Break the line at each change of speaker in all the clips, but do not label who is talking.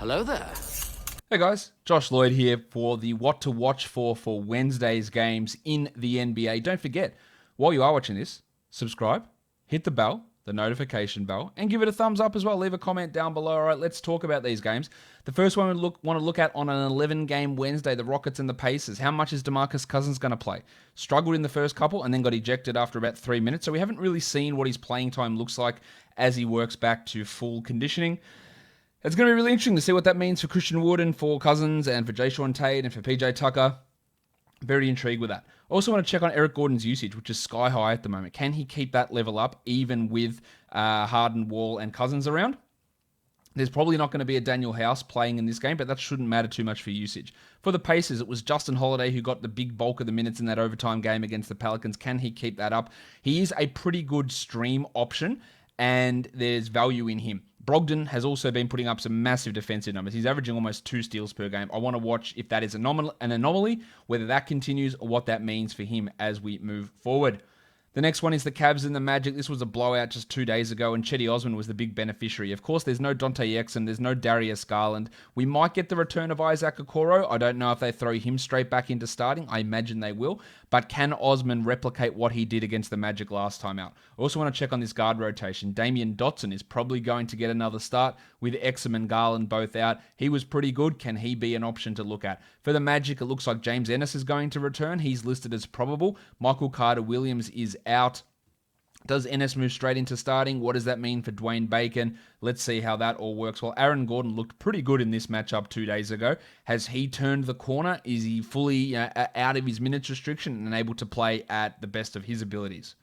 Hello there.
Hey guys, Josh Lloyd here for the What to Watch for Wednesday's games in the NBA. Don't forget, while you are watching this, subscribe, hit the bell, the notification bell, and give it a thumbs up as well. Leave a comment down below. All right, let's talk about these games. The first one we want to look at on an 11-game Wednesday, the Rockets and the Pacers. How much is DeMarcus Cousins going to play? Struggled in the first couple and then got ejected after about 3 minutes, so we haven't really seen what his playing time looks like as he works back to full conditioning. It's going to be really interesting to see what that means for Christian Wood and for Cousins and for Jayshawn Tate and for PJ Tucker. Very intrigued with that. Also want to check on Eric Gordon's usage, which is sky high at the moment. Can he keep that level up even with Harden, Wall, and Cousins around? There's probably not going to be a Daniel House playing in this game, but that shouldn't matter too much for usage. For the Pacers, it was Justin Holiday who got the big bulk of the minutes in that overtime game against the Pelicans. Can he keep that up? He is a pretty good stream option, and there's value in him. Brogdon has also been putting up some massive defensive numbers. He's averaging almost 2 steals per game. I want to watch if that is an anomaly, whether that continues, or what that means for him as we move forward. The next one is the Cavs and the Magic. This was a blowout just 2 days ago, and Chetty Osman was the big beneficiary. Of course, there's no Dante Exum, there's no Darius Garland. We might get the return of Isaac Okoro. I don't know if they throw him straight back into starting. I imagine they will. But can Osman replicate what he did against the Magic last time out? I also want to check on this guard rotation. Damian Dotson is probably going to get another start with Exum and Garland both out. He was pretty good. Can he be an option to look at? For the Magic, it looks like James Ennis is going to return. He's listed as probable. Michael Carter-Williams is out. Does Ennis move straight into starting? What does that mean for Dwayne Bacon? Let's see how that all works. Well, Aaron Gordon looked pretty good in this matchup 2 days ago. Has he turned the corner? Is he fully out of his minutes restriction and able to play at the best of his abilities?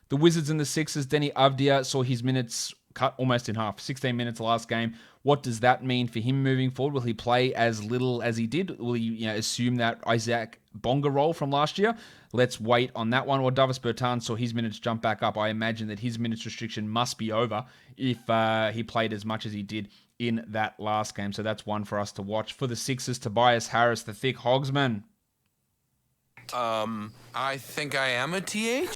The Wizards and the Sixers, Denny Avdia saw his minutes cut almost in half. 16 minutes last game. What does that mean for him moving forward? Will he play as little as he did? Will he assume that Isaac Bonga role from last year? Let's wait on that one. Or Davis Bertans saw his minutes jump back up. I imagine that his minutes restriction must be over if he played as much as he did in that last game. So that's one for us to watch. For the Sixers, Tobias Harris, the thick hogsman.
I think I am a TH?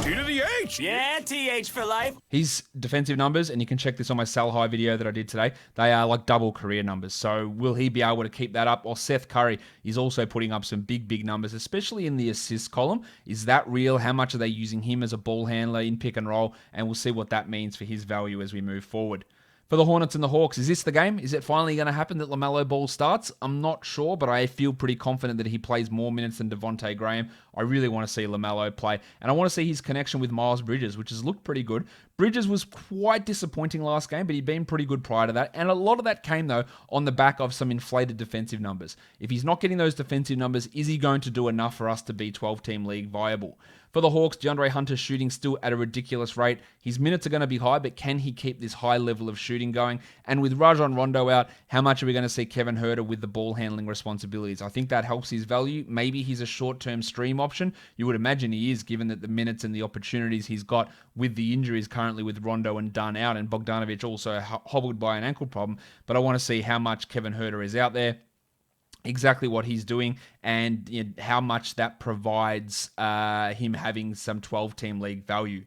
T to the H. Yeah, TH for life.
His defensive numbers, and you can check this on my sell high video that I did today, they are like double career numbers. So will he be able to keep that up? Or Seth Curry is also putting up some big numbers, especially in the assist column. Is that real? How much are they using him as a ball handler in pick and roll? And we'll see what that means for his value as we move forward. For the Hornets and the Hawks, is this the game? Is it finally going to happen that LaMelo Ball starts? I'm not sure, but I feel pretty confident that he plays more minutes than Devontae Graham. I really want to see LaMelo play, and I want to see his connection with Miles Bridges, which has looked pretty good. Bridges was quite disappointing last game, but he'd been pretty good prior to that, and a lot of that came, though, on the back of some inflated defensive numbers. If he's not getting those defensive numbers, is he going to do enough for us to be 12-team league viable? For the Hawks, DeAndre Hunter's shooting still at a ridiculous rate. His minutes are going to be high, but can he keep this high level of shooting going? And with Rajon Rondo out, how much are we going to see Kevin Huerter with the ball handling responsibilities? I think that helps his value. Maybe he's a short-term stream option. You would imagine he is, given that the minutes and the opportunities he's got with the injuries currently with Rondo and Dunn out, and Bogdanovic also hobbled by an ankle problem. But I want to see how much Kevin Huerter is out there, exactly what he's doing, and how much that provides him having some 12-team league value.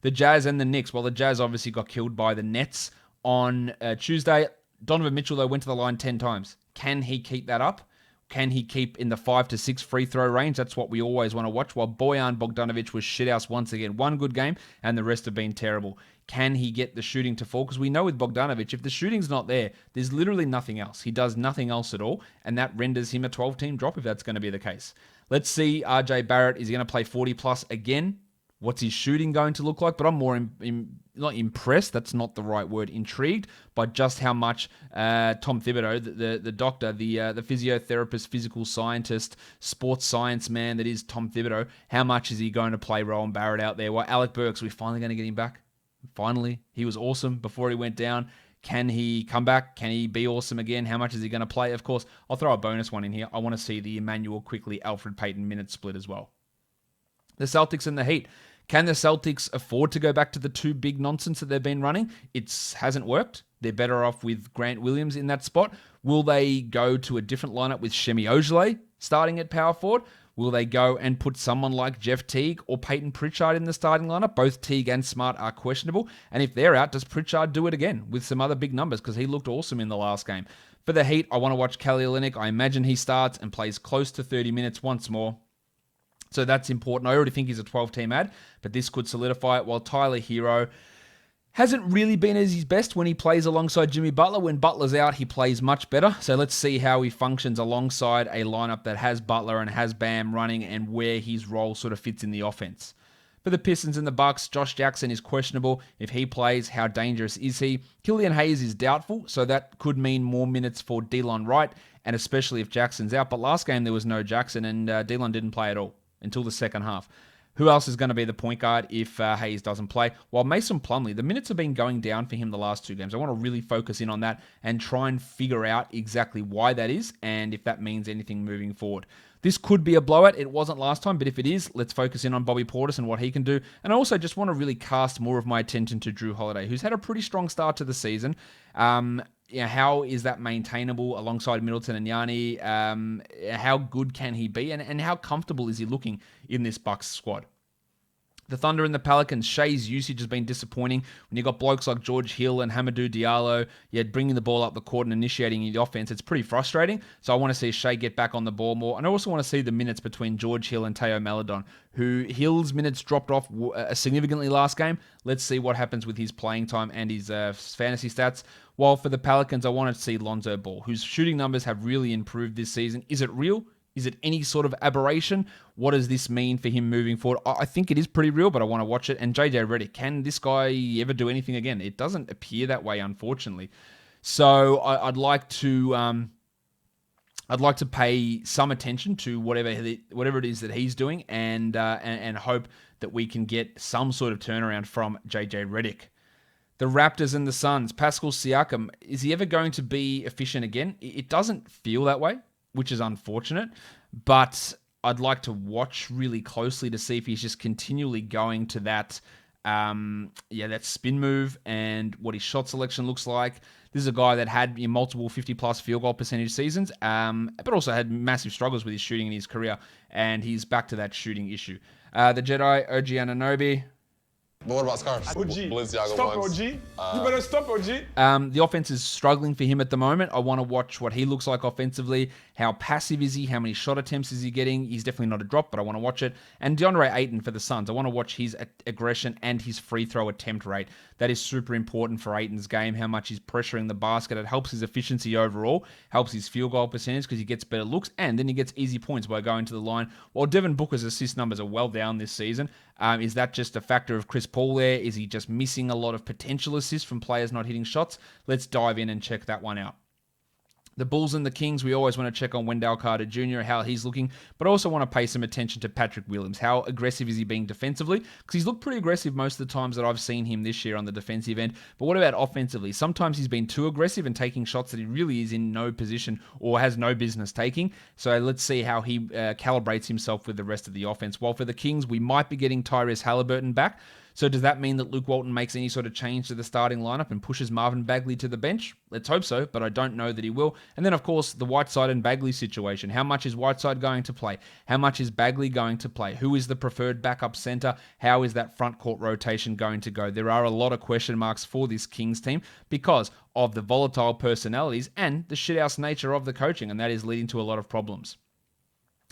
The Jazz and the Knicks. Well, the Jazz obviously got killed by the Nets on Tuesday. Donovan Mitchell, though, went to the line 10 times. Can he keep that up? Can he keep in the 5 to 6 free throw range? That's what we always want to watch. While Bojan Bogdanovic was shithouse once again. One good game, and the rest have been terrible. Can he get the shooting to fall? Because we know with Bogdanovic, if the shooting's not there, there's literally nothing else. He does nothing else at all, and that renders him a 12-team drop if that's going to be the case. Let's see RJ Barrett. Is he going to play 40-plus again? What's his shooting going to look like? But I'm more not impressed, that's not the right word, intrigued by just how much Tom Thibodeau, the doctor, the physiotherapist, physical scientist, sports science man that is Tom Thibodeau, how much is he going to play Rowan Barrett out there? Well, Alec Burks, we're finally going to get him back. Finally. He was awesome before he went down. Can he come back? Can he be awesome again? How much is he going to play? Of course, I'll throw a bonus one in here. I want to see the Emmanuel Quickly, Alfred Payton minute split as well. The Celtics and the Heat. Can the Celtics afford to go back to the two big nonsense that they've been running? It hasn't worked. They're better off with Grant Williams in that spot. Will they go to a different lineup with Shemi Ojeleye starting at power forward? Will they go and put someone like Jeff Teague or Peyton Pritchard in the starting lineup? Both Teague and Smart are questionable. And if they're out, does Pritchard do it again with some other big numbers? Because he looked awesome in the last game. For the Heat, I want to watch Kelly Olynyk. I imagine he starts and plays close to 30 minutes once more. So that's important. I already think he's a 12-team ad, but this could solidify it. While Tyler Hero hasn't really been at his best when he plays alongside Jimmy Butler. When Butler's out, he plays much better. So let's see how he functions alongside a lineup that has Butler and has Bam running and where his role sort of fits in the offense. For the Pistons and the Bucks, Josh Jackson is questionable. If he plays, how dangerous is he? Killian Hayes is doubtful, so that could mean more minutes for Delon Wright, and especially if Jackson's out. But last game there was no Jackson, and Delon didn't play at all until the second half. Who else is going to be the point guard if Hayes doesn't play? While Mason Plumlee, the minutes have been going down for him the last 2 games. I want to really focus in on that and try and figure out exactly why that is and if that means anything moving forward. This could be a blowout. It wasn't last time, but if it is, let's focus in on Bobby Portis and what he can do. And I also just want to really cast more of my attention to Drew Holiday, who's had a pretty strong start to the season. How is that maintainable alongside Middleton and Yanni? How good can he be? And how comfortable is he looking in this Bucks squad? The Thunder and the Pelicans, Shea's usage has been disappointing. When you got blokes like George Hill and Hamidou Diallo, bringing the ball up the court and initiating the offense, it's pretty frustrating. So I want to see Shea get back on the ball more. And I also want to see the minutes between George Hill and Teo Maledon, who Hill's minutes dropped off significantly last game. Let's see what happens with his playing time and his fantasy stats. While for the Pelicans, I want to see Lonzo Ball, whose shooting numbers have really improved this season. Is it real? Is it any sort of aberration? What does this mean for him moving forward? I think it is pretty real, but I want to watch it. And JJ Redick, can this guy ever do anything again? It doesn't appear that way, unfortunately. So I'd like to pay some attention to whatever it is that he's doing, and hope that we can get some sort of turnaround from JJ Redick. The Raptors and the Suns, Pascal Siakam, is he ever going to be efficient again? It doesn't feel that way, which is unfortunate, but I'd like to watch really closely to see if he's just continually going to that spin move and what his shot selection looks like. This is a guy that had multiple 50-plus field goal percentage seasons, but also had massive struggles with his shooting in his career, and he's back to that shooting issue. The Jedi, OG Anunoby.
But what about scarves?
OG.
Balenciaga
Stop,
ones.
OG. You better stop, OG.
The offense is struggling for him at the moment. I want to watch what he looks like offensively. How passive is he? How many shot attempts is he getting? He's definitely not a drop, but I want to watch it. And DeAndre Ayton for the Suns. I want to watch his aggression and his free throw attempt rate. That is super important for Ayton's game, how much he's pressuring the basket. It helps his efficiency overall, helps his field goal percentage because he gets better looks, and then he gets easy points by going to the line. While Devin Booker's assist numbers are well down this season, is that just a factor of Chris Paul there? Is he just missing a lot of potential assists from players not hitting shots? Let's dive in and check that one out. The Bulls and the Kings, we always want to check on Wendell Carter Jr., how he's looking, but I also want to pay some attention to Patrick Williams. How aggressive is he being defensively? Because he's looked pretty aggressive most of the times that I've seen him this year on the defensive end. But what about offensively? Sometimes he's been too aggressive and taking shots that he really is in no position or has no business taking. So let's see how he calibrates himself with the rest of the offense. While for the Kings, we might be getting Tyrese Halliburton back. So does that mean that Luke Walton makes any sort of change to the starting lineup and pushes Marvin Bagley to the bench? Let's hope so, but I don't know that he will. And then, of course, the Whiteside and Bagley situation. How much is Whiteside going to play? How much is Bagley going to play? Who is the preferred backup center? How is that front court rotation going to go? There are a lot of question marks for this Kings team because of the volatile personalities and the shithouse nature of the coaching, and that is leading to a lot of problems.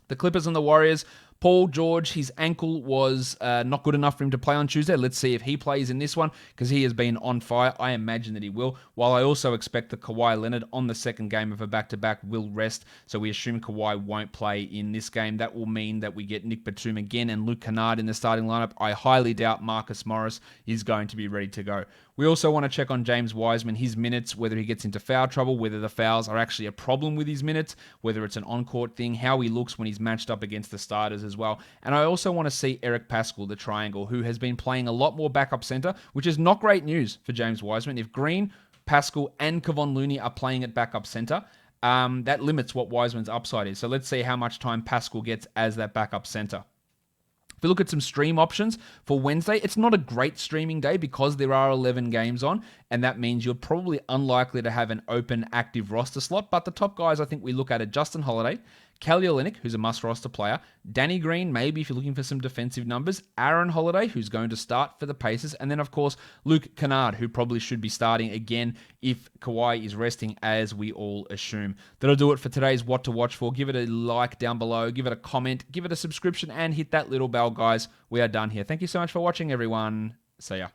The Clippers and the Warriors, Paul George, his ankle was not good enough for him to play on Tuesday. Let's see if he plays in this one because he has been on fire. I imagine that he will. While I also expect that Kawhi Leonard on the second game of a back-to-back will rest. So we assume Kawhi won't play in this game. That will mean that we get Nick Batum again and Luke Kennard in the starting lineup. I highly doubt Marcus Morris is going to be ready to go. We also want to check on James Wiseman, his minutes, whether he gets into foul trouble, whether the fouls are actually a problem with his minutes, whether it's an on-court thing, how he looks when he's matched up against the starters as well. And I also want to see Eric Pascal, the triangle, who has been playing a lot more backup center, which is not great news for James Wiseman. If Green, Pascal, and Kevon Looney are playing at backup center, that limits what Wiseman's upside is. So let's see how much time Pascal gets as that backup center. If we look at some stream options for Wednesday, it's not a great streaming day because there are 11 games on, and that means you're probably unlikely to have an open active roster slot. But the top guys I think we look at are Justin Holiday, Kelly Olynyk, who's a must-roster player. Danny Green, maybe if you're looking for some defensive numbers. Aaron Holiday, who's going to start for the Pacers. And then, of course, Luke Kennard, who probably should be starting again if Kawhi is resting, as we all assume. That'll do it for today's What to Watch For. Give it a like down below. Give it a comment. Give it a subscription. And hit that little bell, guys. We are done here. Thank you so much for watching, everyone. See ya.